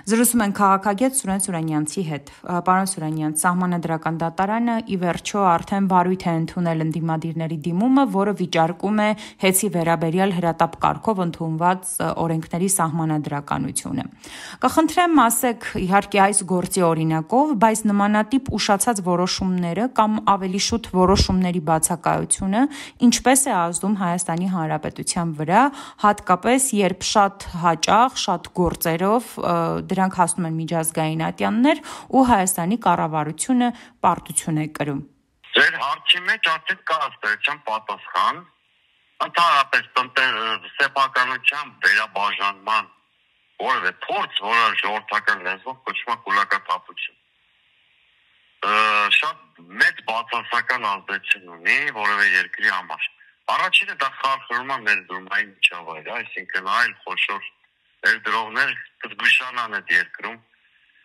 Զրուցում են քաղաքագետ Սուրեն Սուրենյանցի հետ։ Պարոն Սուրենյանց, Սահմանադրական դատարանը ի վերջո արդեն վարույթ է ընդունել ընդդիմադիրների դիմումը, որը վիճարկում է հեծի վերաբերյալ հրատապ կարգով ընդունված օրենքների սահմանադրականությունը։ Կխնդրեմ ասեք, իհարկե այս գործի օրինակով, բայց նմանատիպ ուշացած որոշումները կամ ավելի շուտ որոշումների բացակայությունը ինչպես է ազդում Հայաստանի Հանրապետության վրա, հատկապես երբ շատ հաճախ, շատ գործերով դրանք հասնում են միջազգային ատյաններ ու Հայաստանի կառավարությունը պարտություն է կրում։ Ձեր հարցի մեջ արդեն կա ըստերության պատասխան, ընդհանրապես սեփականության վերաբաժանման որևէ փորձ, որը ժողովրդական լեզվով կոչվում է կուլակաթափություն։ Շատ մեծ բացասական ազդեցություն ունի որևէ երկրի համար։ Առաջինը դա խարխլում է ներդրումային միջավայրը, այսինքն այլ խոշոր ներդրողներ կզգուշանան այդ երկրում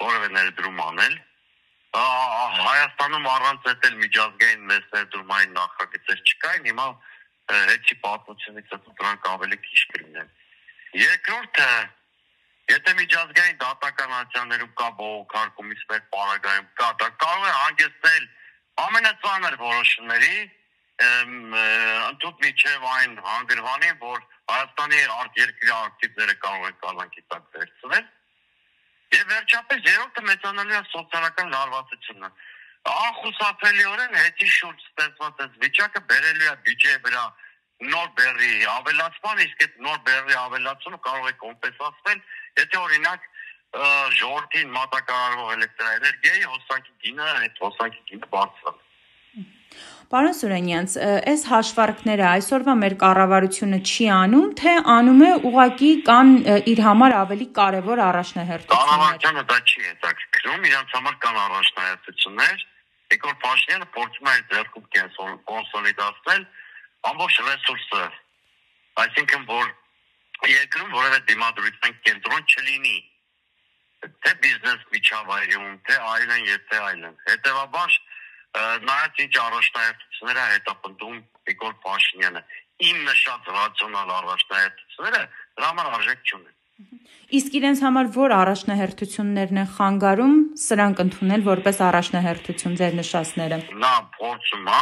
որևէ ներդրում անել։ Հայաստանում առանց այդել միջազգային մեծ ներդրումային նախագծեր չկային, հիմա հետի պատմությունից հետո դրանք ավելի քիչ կլինեն։ Երկրորդը, եթե միջազգային դատական ատյաններում կա բողոքարկումից մեր պարագայում կա, դա կարող է հանգեցնել ամենածանր որոշումների, ընդհանուր միջև այն հանգրվանին, որ Հայաստանի արտերկրի ակտիվները կարող են կալանքի տակ վերցնել։ Եվ վերջապես երրորդը մեծանալու է սոցիալական լարվածությունը։ Անխուսափելիորեն հետի շուրջ ստեղծված այս վիճակը բերելու է բյուջեի վրա նոր բեռի ավելացման, իսկ այդ նոր բեռի ավելացումը կարող է կոմպենսացվել, եթե օրինակ ժողովրդին մատակարարվող էլեկտրաէներգիայի հոսանքի գինը բարձրանա։ Պարոն Սուրենյանց, այս հաշվարկները այսօրվա մեր կառավարությունը չի անում, թե անում է ուղղակի կան իր համար ավելի կարևոր առաջնահերթություններ։ Կառավարությունը դա չի հետաքրքրում, իրենց համար կան առաջնահերթություններ։ Նիկոլ Փաշինյանը փորձում է ձեռքում կոնսոլիդացնել ամբողջ ռեսուրսը, այսինքն որ երկրում որևէ դիմադրության կենտրոն չլինի, թե բիզնես միջավայրում, թե այլն եւ թե այլն։ Հետեւաբար նայած ինչ առաջնահերթություններ է հետապնդում Նիկոլ Փաշինյանը, իմ նշած ռացիոնալ առաջնահերթությունները դրա համար արժեք չունեն։ Իսկ իրենց համար որ առաջնահերթություններն են խանգարում սրանք ընդունել որպես առաջնահերթություն ձեր նշածները։ Նա փորձում է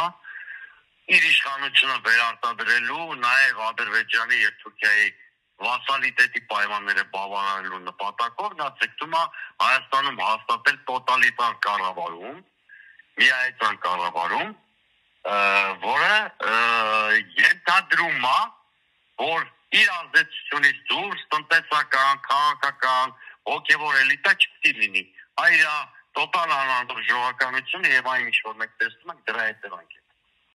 իր իշխանությունը վերարտադրելու, նաև Ադրբեջանի եւ Թուրքիայի վասալիտետի պայմանները բավարարելու նպատակով նա ցկտում է Հայաստանում հաստատել տոտալիտար կառավարում, միայնական կառավարում, որը ենթադրում է, որ իր ազդեցությունից դուրս տնտեսական, քաղաքական, հոգևոր էլիտա չպիտի լինի։ Այլ տոտալ անհանդուրժողականությունը եւ այն ինչ որ մենք տեսնում ենք դրա հետևանք է։